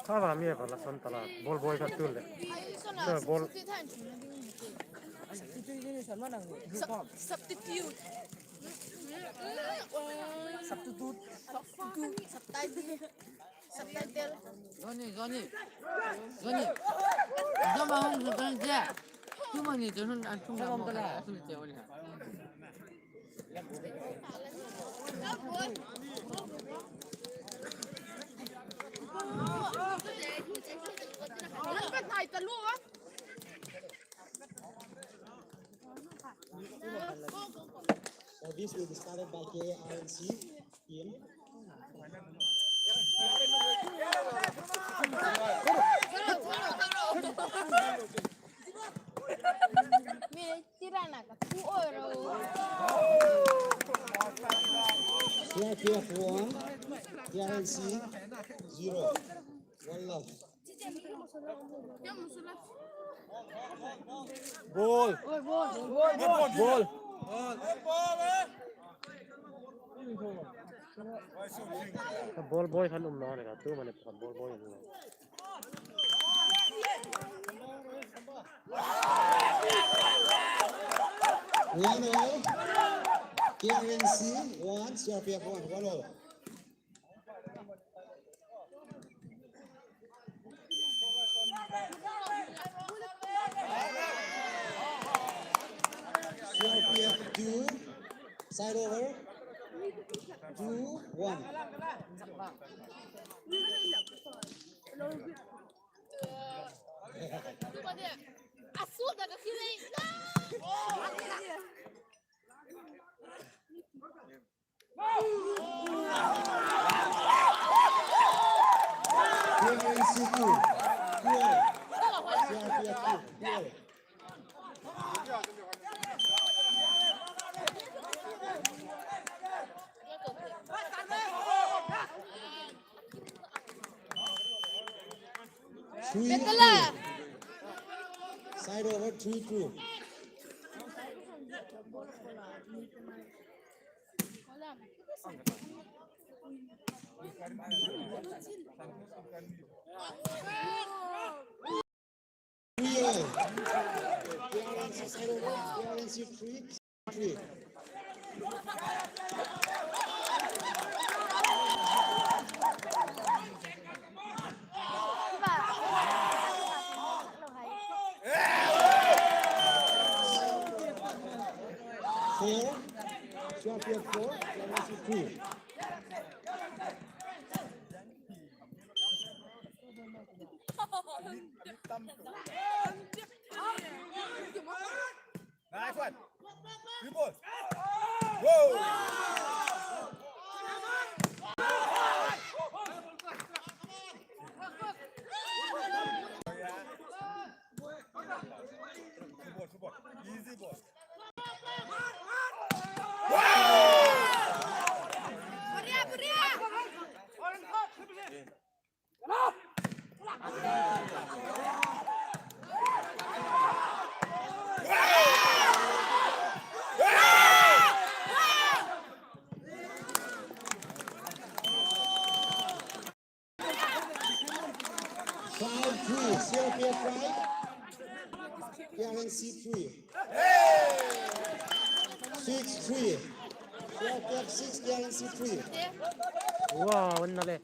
Kava mie pala santala bol boy ka tulle. No bol. Substitute. Substitute. Subtitle. Johnny. Sama hong sekarang je. Cuma ni jangan antum nak makan asal jauh ni. So this will be started by KRNC team. CRPF 1, KRNC 0. One love. Ball. Ball boy kan no ne ka tu mane ball boy no. One all. KRNC 1, CRPF 1. One all. CRPF 2, side over, 2, 1. KRNC 2, 2. CRPF 2, 2. Side over 3-2. KRNC side over, KRNC 3-3. Four, CRPF 4, KRNC 3. Nice one. Good ball. Whoa. Support. Easy ball. CRPF 5, KRNC 3. 6-3. CRPF 6, KRNC 3. Wow, wannale.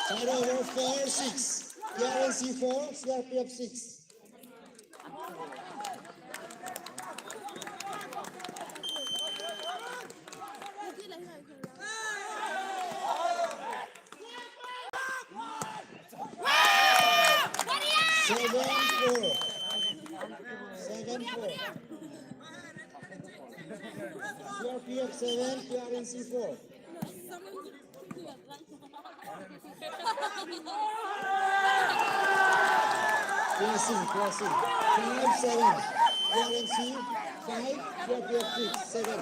Side over 4-6. KRNC 4, CRPF 6. CRPF 7, KRNC 4. Crossing. 5-7. KRNC 5, CRPF 6, 7.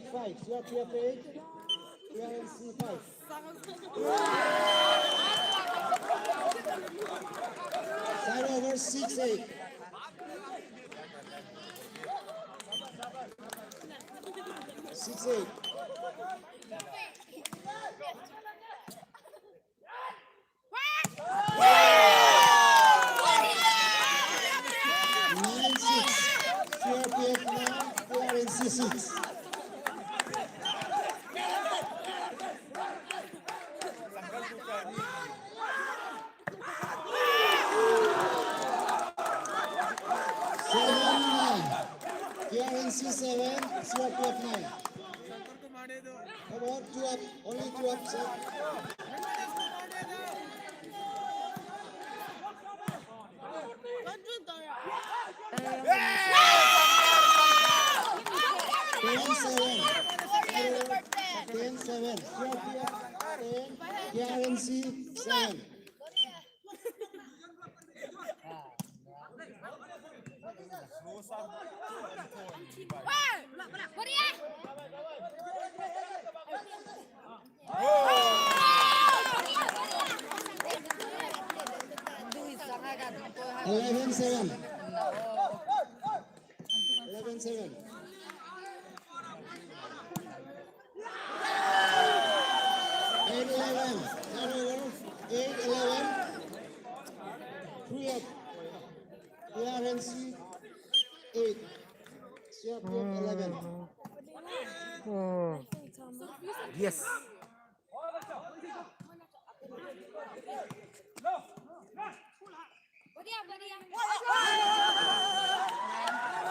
8-5. CRPF 8. KRNC 5. Side over 6-8. 6-8. 9-6. CRPF 9. KRNC 6. KRNC 7, CRPF 9. Come on, 2 up, only 2 up, sir. Ten seven, CRPF 10, KRNC 7. Eleven seven. 11-7. 8-11. 8-11. 3 up. KRNC 8. CRPF 11. Yes.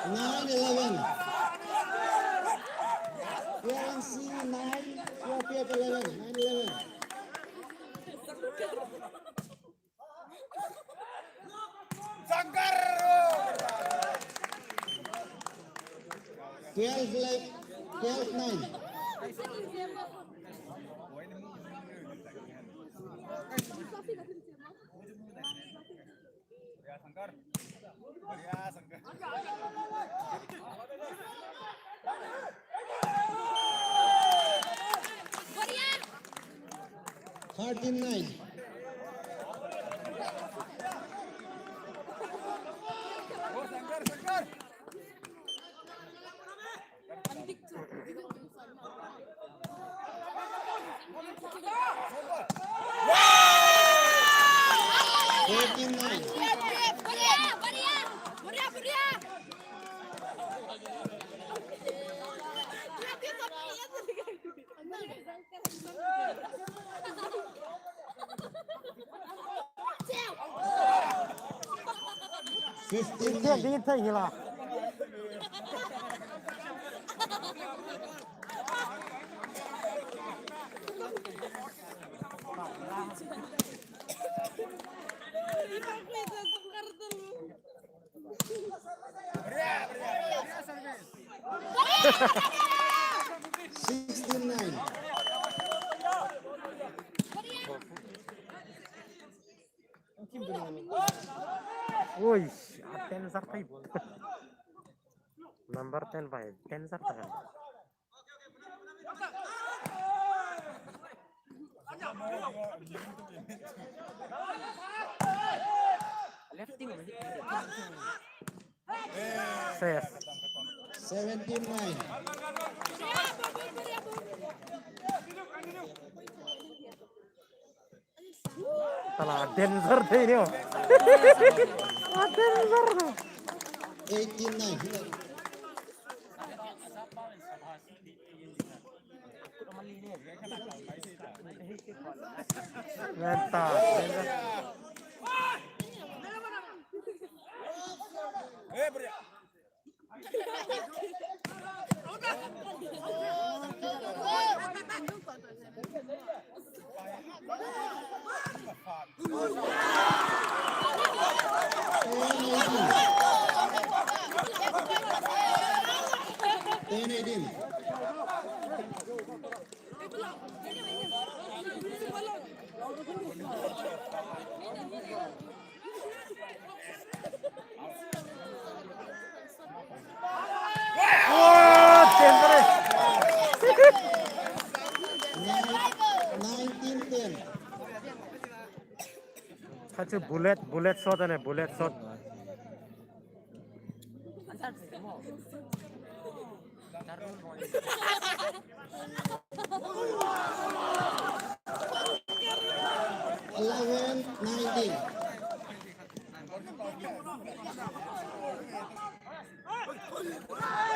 Nine 11. KRNC 9. CRPF 11. 9-11. 12-9. 13-9. 14-9. 15-9. Đi thấy gì là? Ui, tensor type. Number 10 by tensor type. Safe. 17-9. Salah tensor deh ini. Tensor. 18-9. Mantap. Oh, tensor. That's a bullet shot and a bullet shot. Eleven, 19.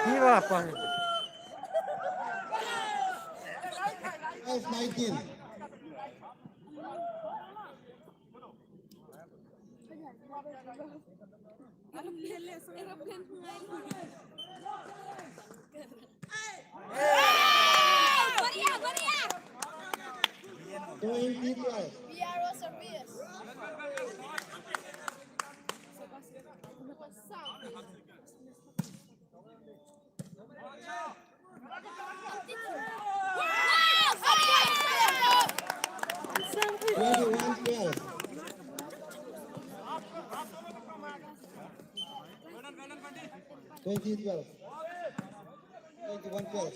Give up. 5-19. Twenty 12. Twenty-one 12. 20-12. 21-12.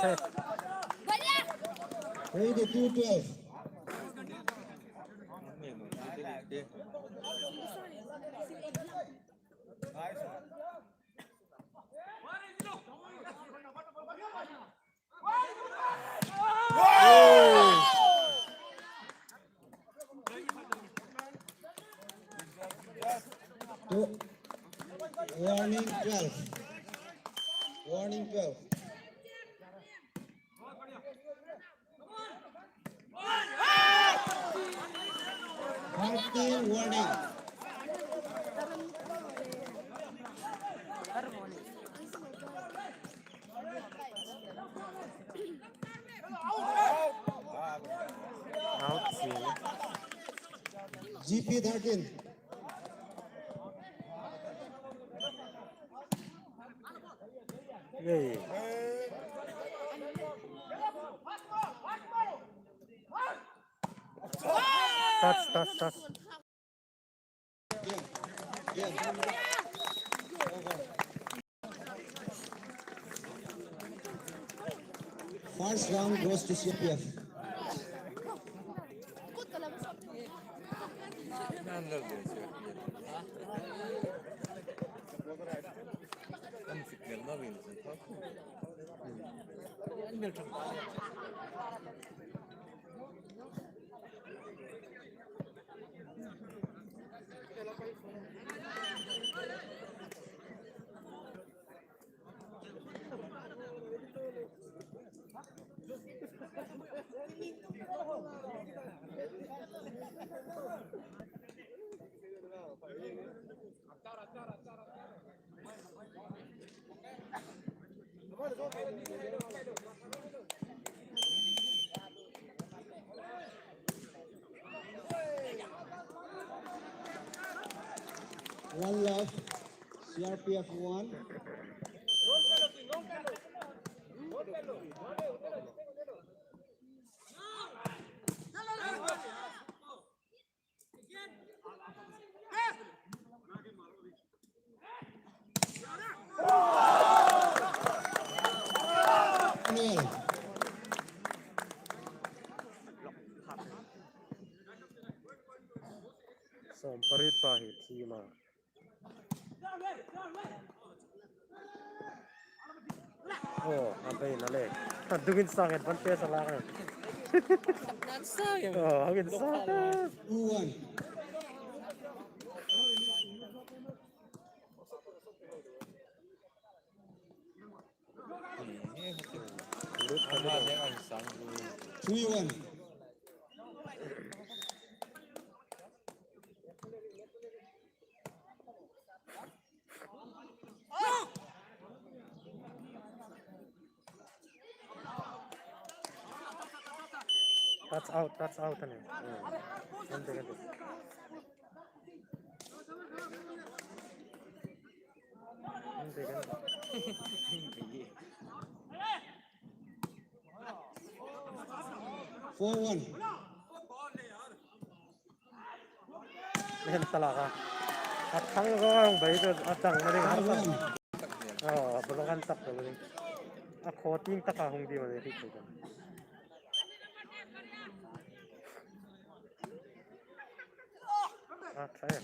Set. 22-12. Warning 12. Warning 12. Warning. Out. GP 13. Yay. Touch. First round goes to CRPF. One left. CRPF 1. Parit pahit. Sige ma. Oh, abay nalik. Tadugin sa akin. Bante sa lakan. Oh, hagin sa akin. 2-1. Three one. That's out ano. Ganti. Ganti. 4-1. Yan talaga. At ang gawang ba ito at ang maling harap. Oh, bulukan tak maling. Ako ting taka hindi mo dito. Try it.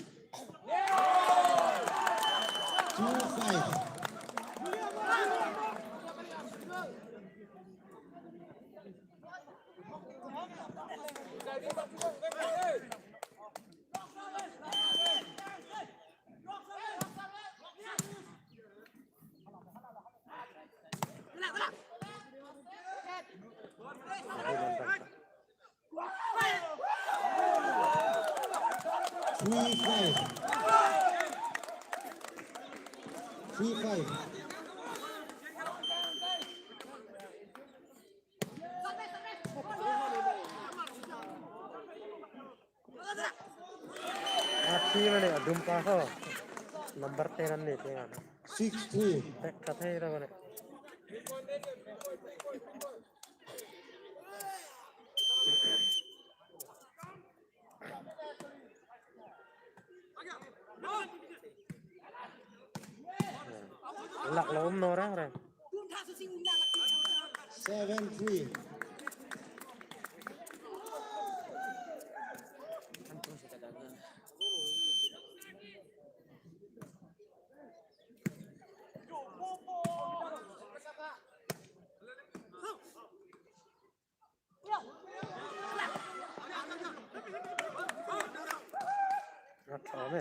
2-5. Three five. Mane adum pa ho. Number 10 ni tingan. 6-3. Tek kathai ra mane. Lak lom no ra ra. 7-3. Atome.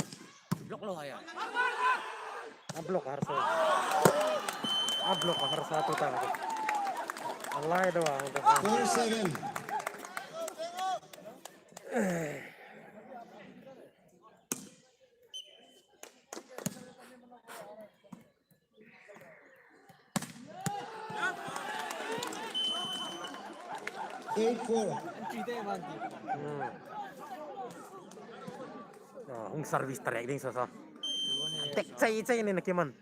Blok lo ya. Ablok harus. Ablok harus satu tangan. Allah doang untuk. 4-7. Eight four. Hung service tarik ding sosa. Tek cai ni nak kiman.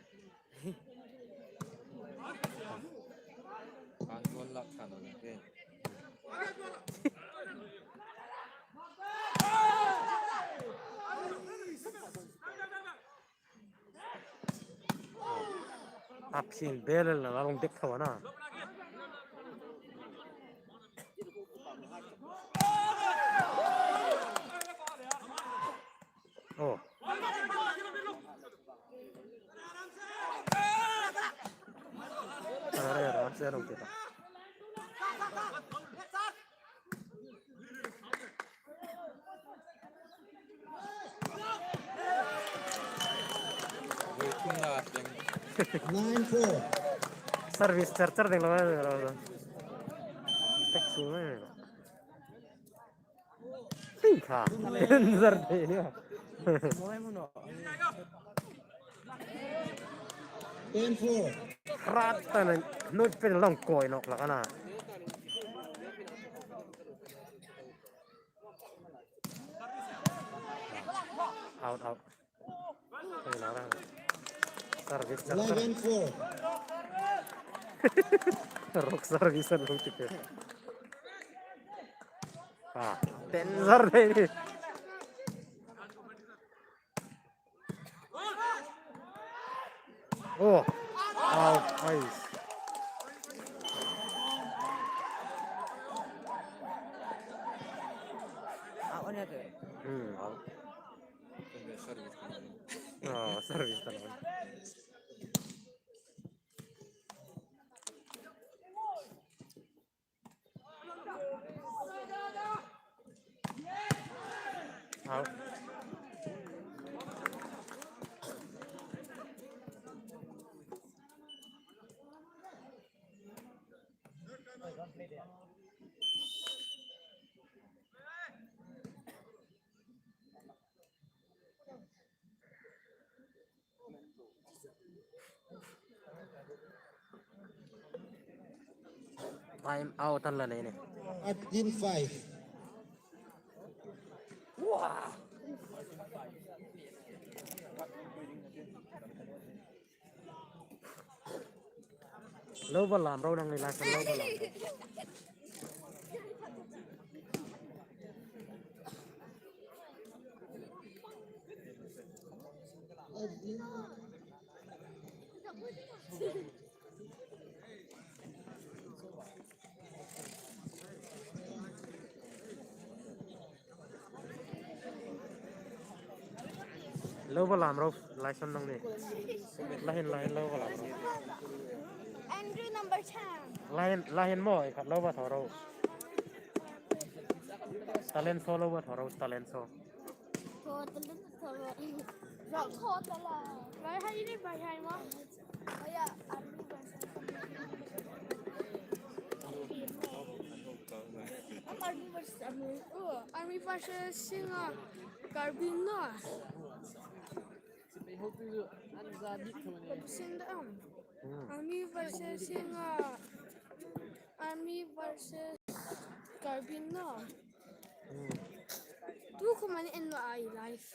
Apsin belel na larong dek kawana. Oh. Ada saya dong kita. Nine four. Service charger deng lawan. Tek semua. Tingka. Enzar deh ini. Mulai muno. 10-4. Rata na nuj pen long koi nok la kana. Out. Ay larang. Service charger. 11-4. Rock service dong tipe. Tensor deh ini. Oh, out, nice. Out ni tu. Out. Oh, service telepon. Out. Time out lah ini. Adin 5. Wah. Low ball lam, raw nang nilasan low ball lam. lâu vào làm rồi lại xong nông này lại lâu vào làm rồi Andrew number 10. lại mỏi khát lâu vào thở rồi talent show lâu vào thở rồi talent show Rock Hotel. Vai hai ini vai hai mah. Kayak Army versus Army. Army versus Singa. Carbino. Sindam. Army versus Singa. Army versus Carbino. Tu kemana en lo ai live.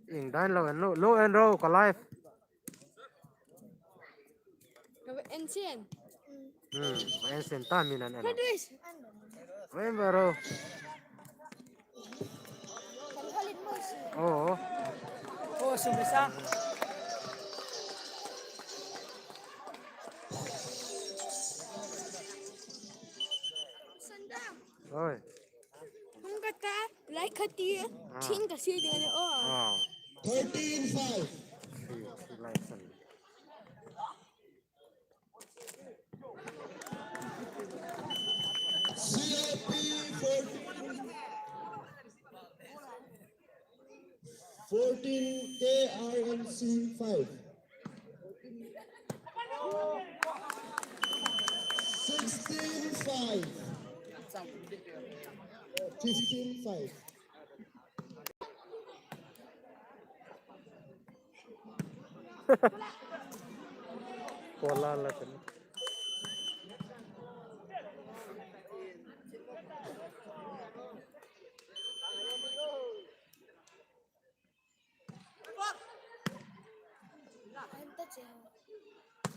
in dan low and row có live Ancient. en sen tamin an Hadis. wen baro Kalit mas. oh Oh, sumisa. Sandam. ơi Không kata like khatir. Tin kasi dengan oh. 13-5. like sen CRP 14 KRNC 5. 16-5. 15-5. pola la sen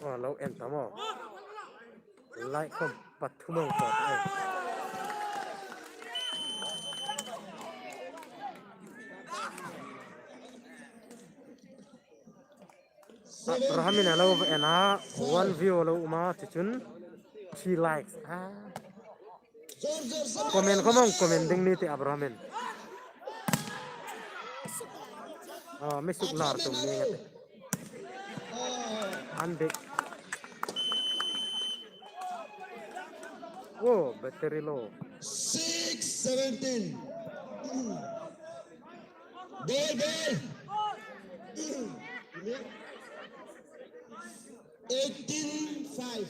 oh lâu en tamo lại không bật thu mông phật Rahamin hello ena one view hello ma chichun 3 likes comment komong commenting ni ti abrahamin mesuk lar tum ni ngate andek oh battery low 6-17. Ball. 18-5.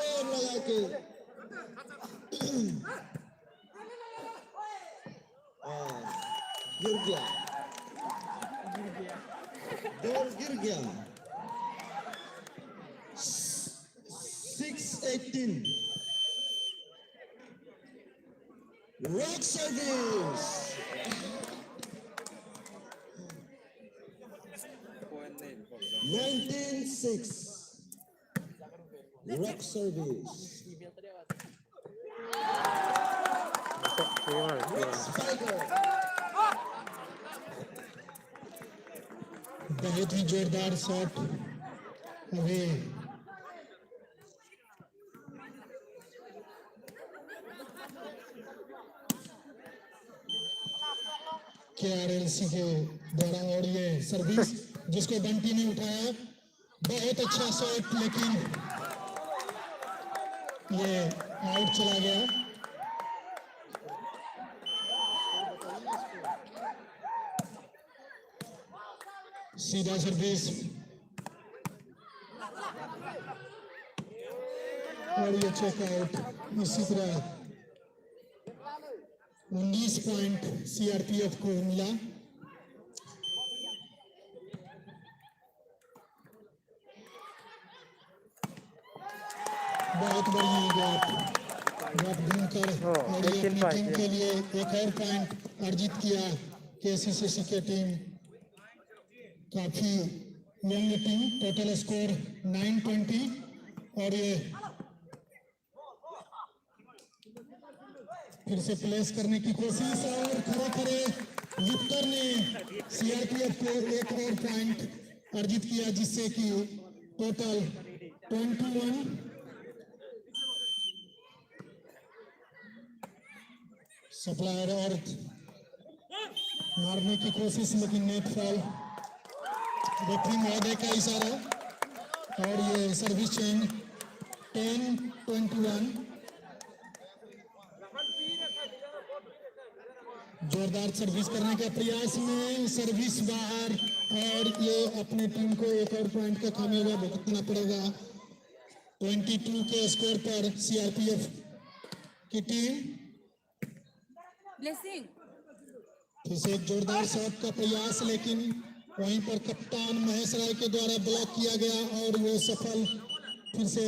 और लगा के गिर गया ball गिर गया 6-18. Rock service. 19-6. Rock service. Spiker. बहुत ही जोरदार shot अभी KRNC के द्वारा और ये सर्विस जिसको बंटी ने उठाया बहुत अच्छा शॉट लेकिन ये आउट चला गया सीधा सर्विस और ये चेकआउट इसी तरह 19 पॉइंट CRPF को मिला बहुत बड़ी गैप ढूंढकर और ये अपनी टीम के लिए एक और पॉइंट अर्जित किया KCCC की टीम काफी यंग टीम टोटल स्कोर 920 और ये फिर से प्लेस करने की कोशिश और खड़े विक्टर ने CRPF को एक और पॉइंट अर्जित किया जिससे कि टोटल 21 सप्लायर और मारने की कोशिश लेकिन नेट फॉल। रेफरी महोदय का इशारा और ये सर्विस चेंज 10-21। जोरदार सर्विस करने के प्रयास में सर्विस बाहर और ये अपने टीम को एक और पॉइंट का खामियाजा भुगतना पड़ेगा। 22 के स्कोर पर सीआरपीएफ की टीम। ब्लेसिंग फिर से एक जोरदार शॉट का प्रयास लेकिन वहीं पर कप्तान महेश राय के द्वारा ब्लॉक किया गया और वो सफल। फिर से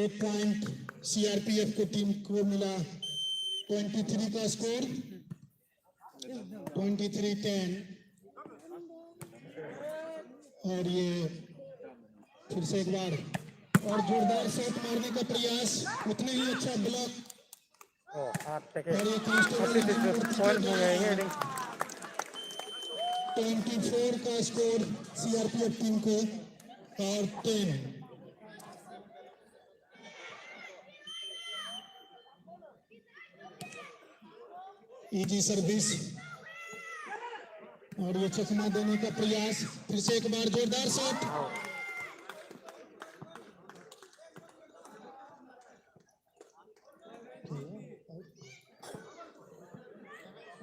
एक पॉइंट सीआरपीएफ की टीम को मिला। 23 का स्कोर 23-10 और ये फिर से एक बार और जोरदार शॉट मारने का प्रयास, उतने ही अच्छा ब्लॉक और ये पॉइंट हो जाएंगे। 24 का स्कोर सीआरपीएफ टीम को और 10। इजी सर्विस और ये चकमा देने का प्रयास। फिर से एक बार जोरदार शॉट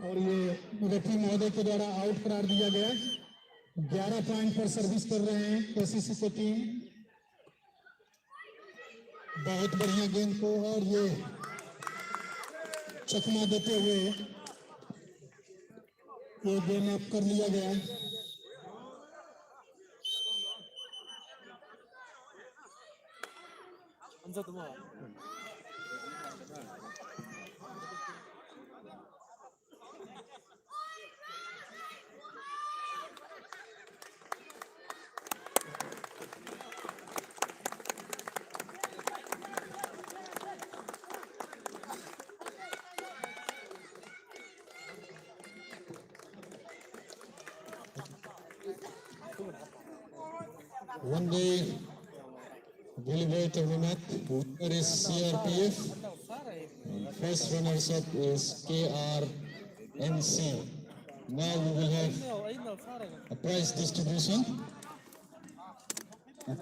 और ये रेफरी महोदय के द्वारा आउट करार दिया गया। 11 पॉइंट पर सर्विस कर रहे हैं केसीसी की टीम। बहुत बढ़िया गेंद को और ये चकमा देते हुए ये गेम अप कर लिया गया। One day volleyball tournament, winner is CRPF, first runners up is KRNC. Now we will have a prize distribution. We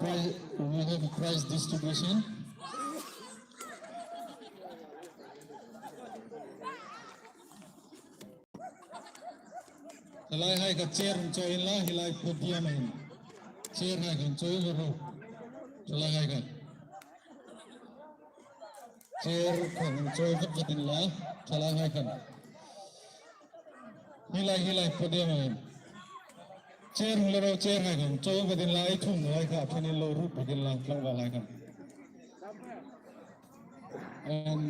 will have a prize distribution. Halai hai ka chair join la hilai podium hai. Chair hai kan join garo. Halai hai ka. Chair kan join ka patin la halai hai kan. Hilai podium hai. Chair hularo chair hai kan join patin la ai thum hai ka phani lo ru patin la lang wal hai kan. And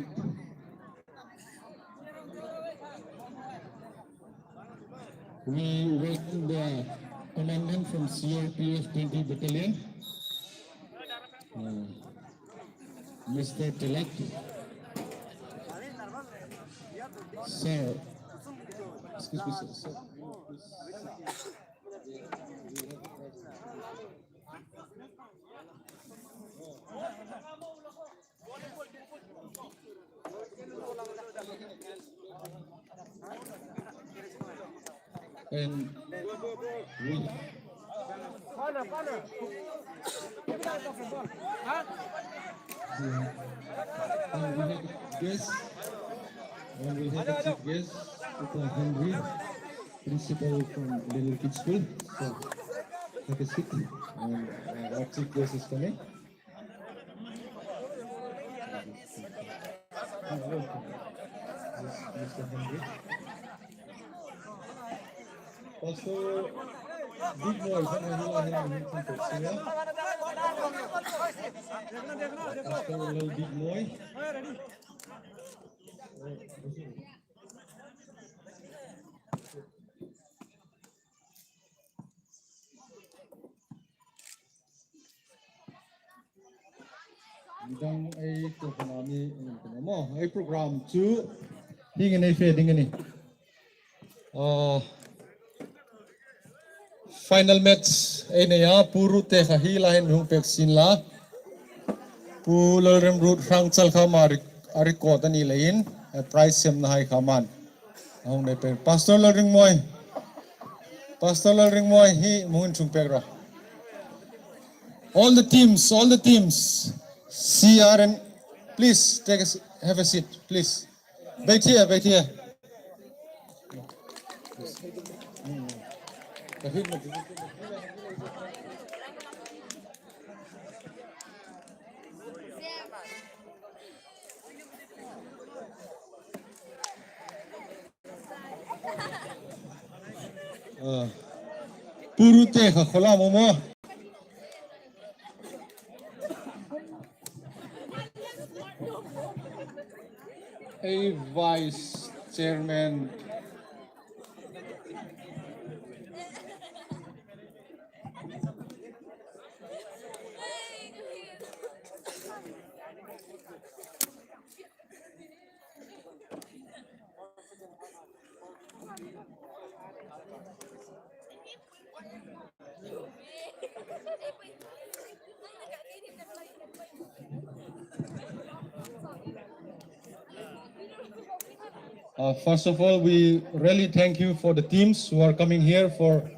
we welcome the commandant from CRPF 20 Battalion, Mr. Tilak. Sir, excuse me, sir. And we guest, and we have a chief guest, Dr. Henry, principal from Little Kids School. So, take a seat, and our chief guest is coming. Mr. Henry. Also, big boy, also a little big boy. Đang ai tổ chức này mo ai program chú đi cái này phê đi cái này. Final match ini ya puru teh kahila hen hung pek sin la pu lerem root rang chal khamar record ani lain price sem na hai khaman hong ne pe pastor ring moi hi mun chung pek ro all the teams CRN please have a seat please wait here purute kha khola momo a vice chairman first of all, we really thank you for the teams who are coming here for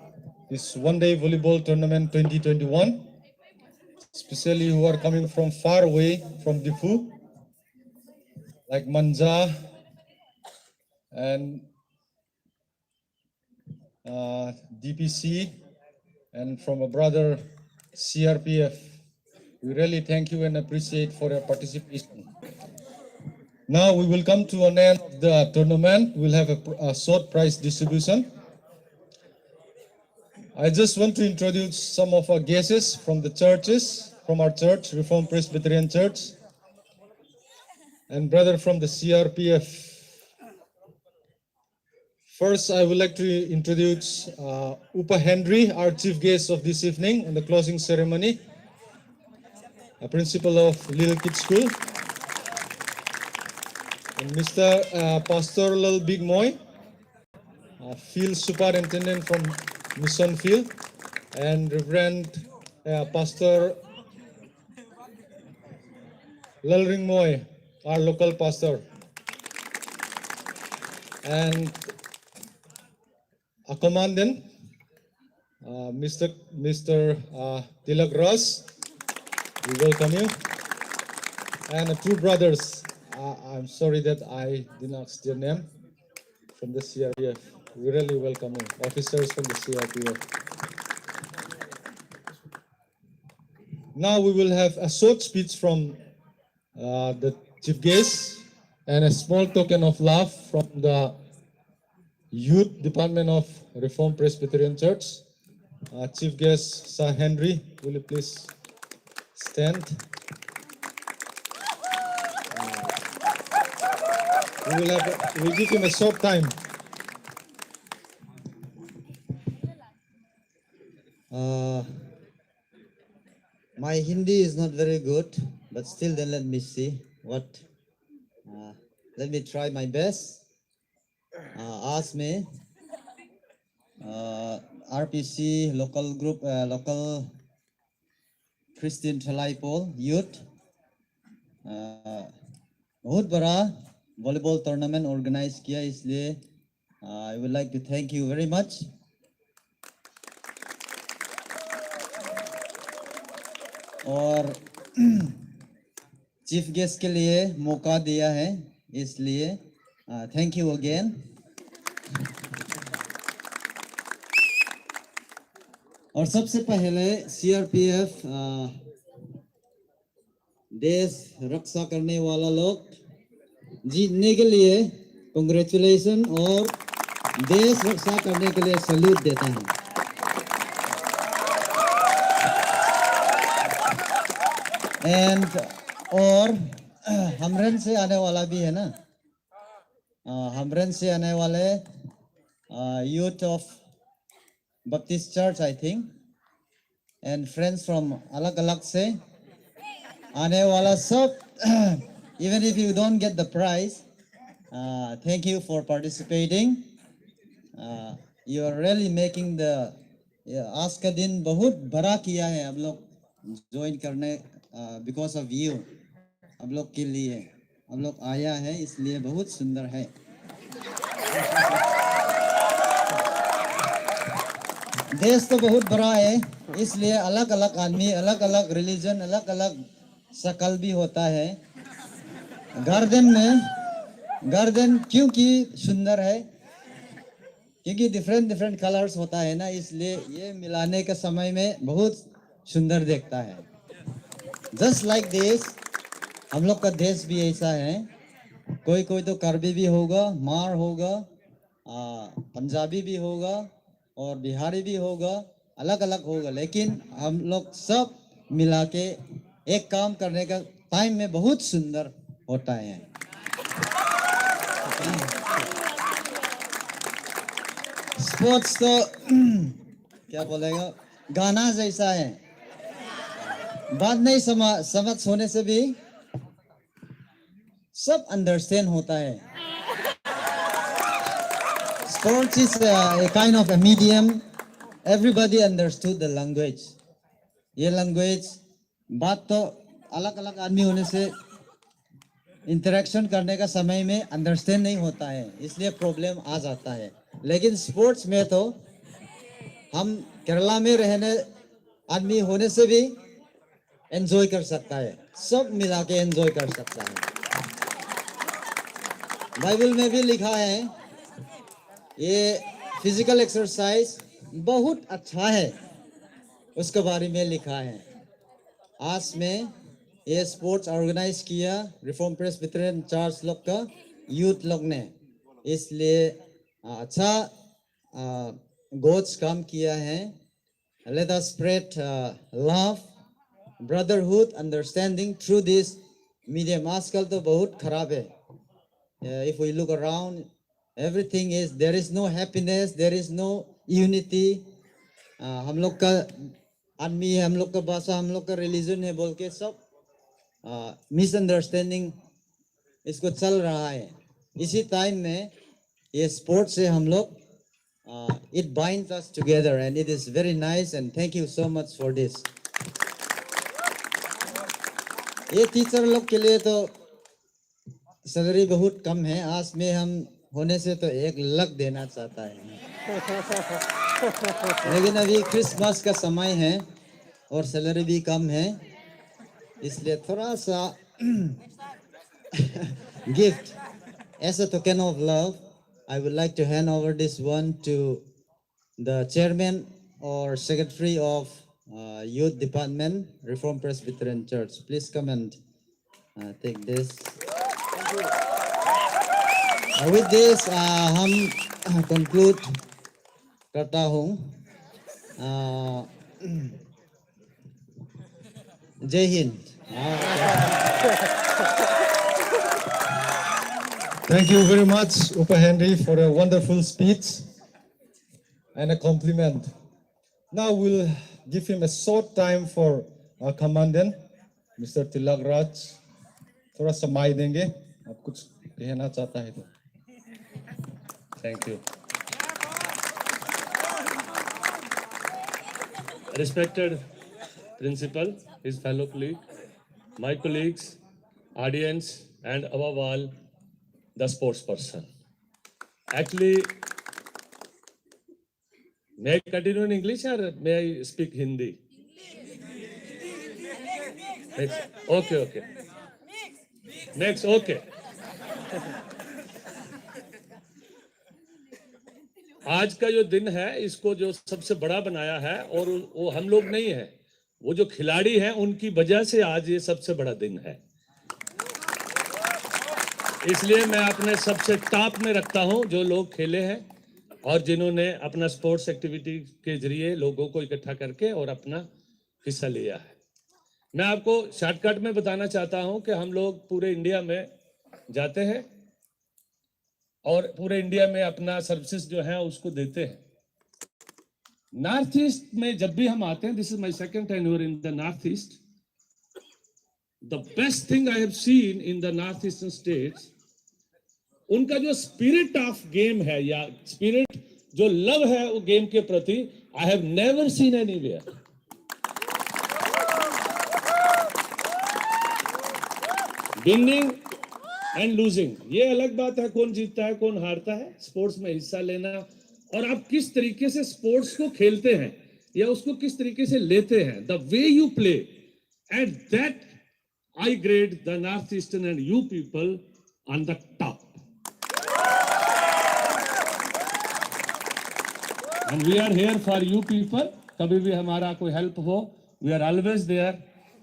this one-day volleyball tournament 2021, especially who are coming from far away from Diphu, like Manja and DPC, and from a brother CRPF. We really thank you and appreciate for your participation. Now we will come to an end of the tournament. We'll have a short prize distribution. I just want to introduce some of our guests from the churches, from our church, Reformed Presbyterian Church, and brother from the CRPF. First, I would like to introduce Upa Henry, our chief guest of this evening on the closing ceremony, a principal of Little Kids School. And Mr. Pastor Lal Big Moy, Field Superintendent from Mission Field, and Reverend Pastor Lal Ring Moy, our local pastor, and a commandant, Mr. Tilak Ross, we welcome you, and two brothers. I'm sorry that I did not ask their name, from the CRPF. We really welcome you, officers from the CRPF. Now we will have a short speech from the chief guest and a small token of love from the youth department of Reformed Presbyterian Church. Chief guest Sir Henry, will you please stand? We'll give him a short time. My Hindi is not very good, but still then let me see what, let me try my best. Ask me, RPC local group, local Christian Thalai youth, बहुत बड़ा volleyball tournament organize किया इसलिए I would like to thank you very much. और chief guest के लिए मौका दिया है इसलिए थैंक यू अगेन. और सबसे पहले सीआरपीएफ देश रक्षा करने वाला लोग जीतने के लिए कांग्रेचुलेशन और देश रक्षा करने के लिए सैल्यूट देता हूं. एंड और हमरन से आने वाला भी है ना, हमरन से आने वाले youth of Baptist church I think and friends from अलग अलग से आने वाला सब. Even if you don't get the prize, thank you for participating. You are really making the आज का दिन बहुत बड़ा किया है आप लोग ज्वाइन करने because of you, आप लोग के लिए. हम लोग आया है, इसलिए बहुत सुंदर है। देश तो बहुत बड़ा है, इसलिए अलग अलग आदमी, अलग अलग रिलीजन, अलग अलग शकल भी होता है। गार्डन क्योंकि सुंदर है, क्योंकि डिफरेंट डिफरेंट कलर्स होता है ना, इसलिए ये मिलाने के समय में बहुत सुंदर दिखता है। जस्ट लाइक दिस, हम लोग का देश भी ऐसा है। कोई कोई तो कार्बी भी होगा, मार होगा, पंजाबी भी होगा और बिहारी भी होगा, अलग अलग होगा, लेकिन हम लोग सब मिला के एक काम करने का टाइम में बहुत सुंदर होता है। स्पोर्ट्स तो क्या बोलेगा, गाना जैसा है, बात नहीं समझ होने से भी सब अंडरस्टैंड होता है। Sports is a kind of a medium. Everybody understood the language. ये लैंग्वेज बात तो अलग अलग आदमी होने से इंटरेक्शन करने का समय में अंडरस्टैंड नहीं होता है, इसलिए प्रॉब्लम आ जाता है। लेकिन स्पोर्ट्स में तो हम केरला में रहने आदमी होने से भी एंजॉय कर सकता है, सब मिला के एंजॉय कर सकता है। बाइबल में भी लिखा है ये फिजिकल एक्सरसाइज बहुत अच्छा है, उसके बारे में लिखा है। आज में ये स्पोर्ट्स ऑर्गेनाइज किया रिफॉर्म प्रेस्बिटेरियन चर्च लोग का यूथ लोग ने, इसलिए अच्छा गोड्स काम किया है। Let us spread love, brotherhood, understanding through this medium. आजकल तो बहुत खराब है। If we look around, everything is, there is no happiness, there is no unity. हम लोग का आदमी है, हम लोग का भाषा, हम लोग का रिलीजन है बोल के सब मिसअंडरस्टैंडिंग इसको चल रहा है। इसी टाइम में ये स्पोर्ट्स से हम लोग it binds us together and it is very nice and thank you so much for this. ये टीचर लोग के लिए तो सैलरी बहुत कम है, आज में हम होने से तो 1 लाख देना चाहता है, लेकिन अभी क्रिसमस का समय है और सैलरी भी कम है, इसलिए थोड़ा सा gift as a token of love, I would like to hand over this one to the chairman or secretary of youth department, Reformed Presbyterian Church. Please come and take this. With this हम conclude करता हूँ। जय Hind. Thank you very much, Upa Henry, for a wonderful speech and a compliment. Now we'll give him a short time for our commandant, Mr. Tilak Raj. थोड़ा समय देंगे, आप कुछ कहना चाहता है तो। Thank you. Respected principal, his fellow colleague, my colleagues, audience, and above all, the sports person. Actually, may I continue in English or may I speak Hindi? Okay. Next, okay. आज का जो दिन है, इसको जो सबसे बड़ा बनाया है, और वो हम लोग नहीं है, वो जो खिलाड़ी हैं उनकी वजह से आज ये सबसे बड़ा दिन है। इसलिए मैं अपने सबसे टॉप में रखता हूं जो लोग खेले हैं और जिन्होंने अपना स्पोर्ट्स एक्टिविटी के जरिए लोगों को इकट्ठा करके और अपना हिस्सा लिया है। मैं आपको शॉर्टकट में बताना चाहता हूं कि हम लोग पूरे इंडिया में जाते हैं और पूरे इंडिया में अपना सर्विसेज जो है उसको देते हैं। नॉर्थ ईस्ट में जब भी हम आते हैं, this is my second tenure in the north east, the best thing I have seen in the north eastern states, उनका जो स्पिरिट ऑफ गेम है या स्पिरिट जो लव है वो गेम के प्रति, I have never seen anywhere. Winning and losing, ये अलग बात है, कौन जीतता है कौन हारता है। स्पोर्ट्स में हिस्सा लेना और आप किस तरीके से स्पोर्ट्स को खेलते हैं या उसको किस तरीके से लेते हैं, the way you play, at that I grade the Northeastern and you people on the top. And we are here for you people. कभी भी हमारा कोई help हो, we are always there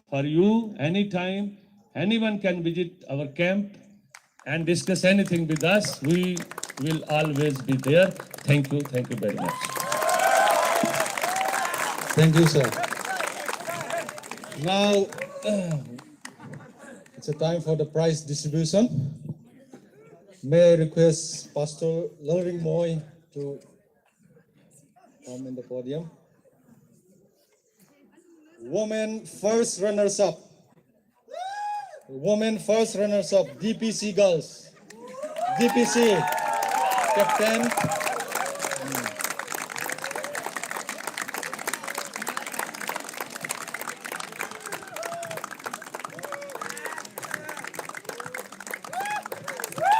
for you anytime. Anyone can visit our camp and discuss anything with us. We will always be there. Thank you very much. Thank you, sir. Now, it's a time for the prize distribution. May I request Pastor Loving Moy to come in the podium. Women first runners-up. Women first runners-up, DPC girls. DPC, Captain.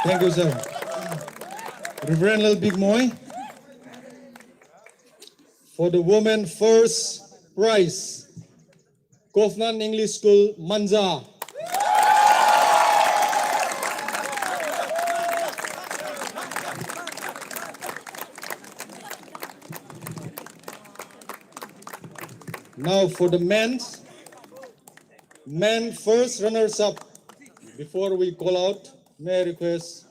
Thank you, sir. Reverend Lal Big Moy. For the women first prize, Kofnan English School, Manja. Now for the men first runners up. Before we call out, may I request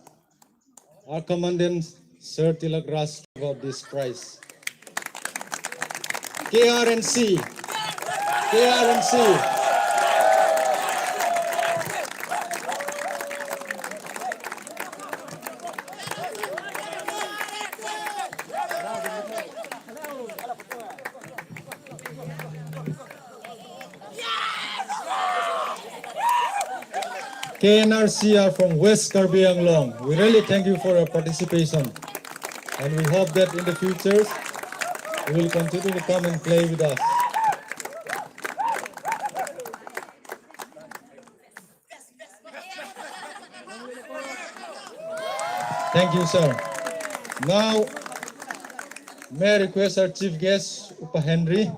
our Commandant Sir Tilak Ras about this prize. KRNC. KNRC are from West Karbi Anglong. We really thank you for your participation, and we hope that in the future you will continue to come and play with us. Thank you, sir. Now, may I request our chief guest, Upa Henry,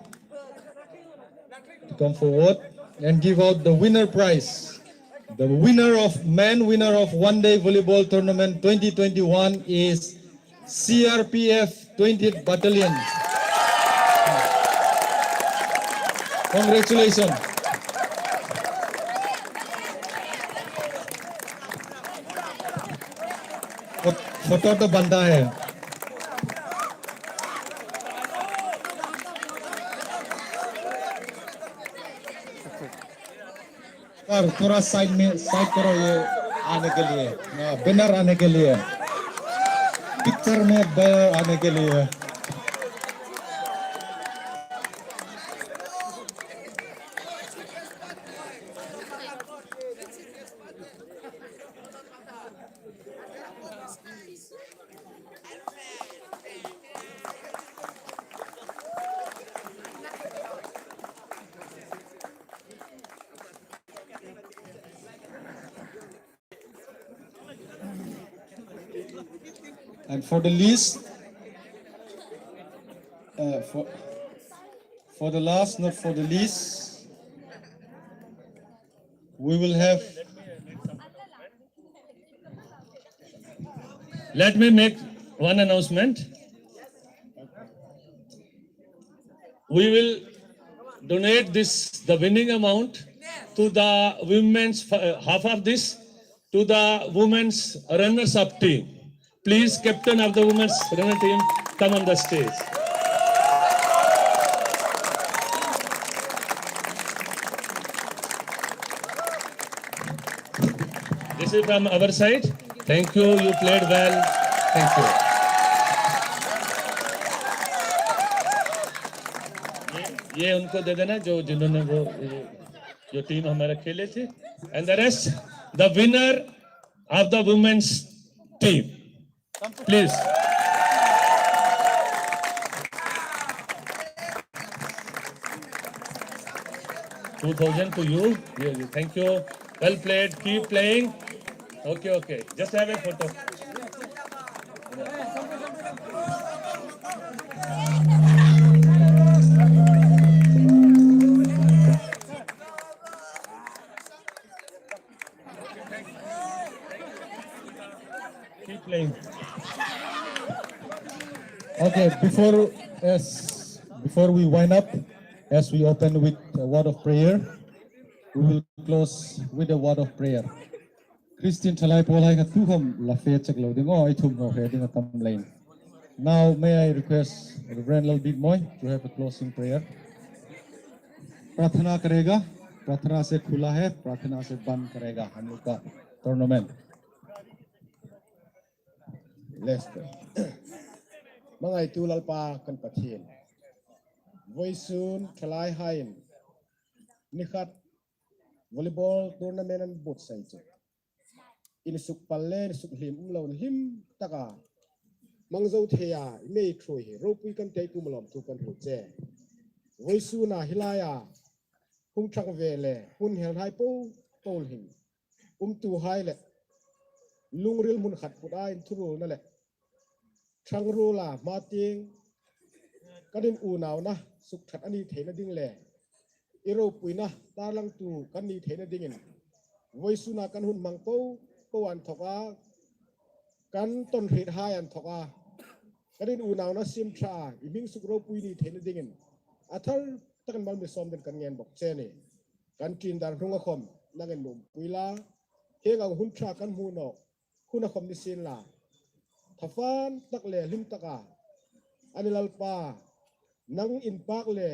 to come forward and give out the winner prize. The winner of one-day volleyball tournament 2021 is CRPF 20th Battalion. Congratulations. Photo तो बनता है। और थोड़ा side करो ये आने के लिए, बैनर आने के लिए, पिक्चर में बैनर आने के लिए। And for the list, for the last, not for the least, we will have. Let me make one announcement. We will donate the winning amount to the women's, half of this to the women's runners-up team. Please, captain of the women's runner team, come on the stage. This is from our side. Thank you. You played well. Thank you. ये उनको दे देना जिन्होंने जो team हमारा खेले थे. And the rest, the winner of the women's team. Please. $2,000 to you. Thank you. Well played. Keep playing. Okay. Just have a photo. Keep playing. Okay, before we wind up, as we open with a word of prayer, we will close with a word of prayer. Christian Chalai Polai Katuham Lafayette Chakloading or I took no heading a thumb lane. Now may I request Reverend Lal Big Moy to have a closing prayer. प्रार्थना करेगा प्रार्थना से खुला है प्रार्थना से बंद करेगा हम लोग का tournament Let's pray. Mangai tulalpa kan pathin. Voisun thalai hain. Nikhat volleyball tournament an bot sai chu. In suk palle suk him umlawn him taka. Mangzo theya mei throi ropui kan te tu malom tu kan hu che. Voisuna hilaya hung thang vele hun hel hai po pol him. Tu hai le lungril mun khat put ain thuru na le. Chang rula mating kanin unaw na suk that ani thena ding le iro puina talang tu kani thena dingin voisuna kan hun mangpo po an thoka kan ton hrit hai an thoka kanin unaw na sim tra iming suk ro puini thena dingin athar takan mal me som den kan ngen bok che ni kan tin dar hnunga khom nangen mum puila henga hun tra kan hu no khuna khom ni sin la Thafan takle lim taka anilalpa nang in pak le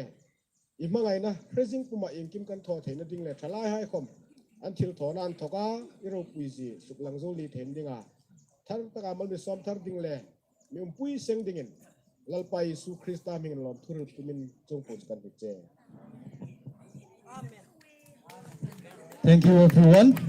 imangai na presing puma ingkim kan tho theina ding le thalai hai khom until thonan thoka iro puisi suklang zo li them dinga thar taka mal me som thar ding le mi pui seng dingin lalpai su krista ming lom thuru tumin chung poj kan che Thank you everyone.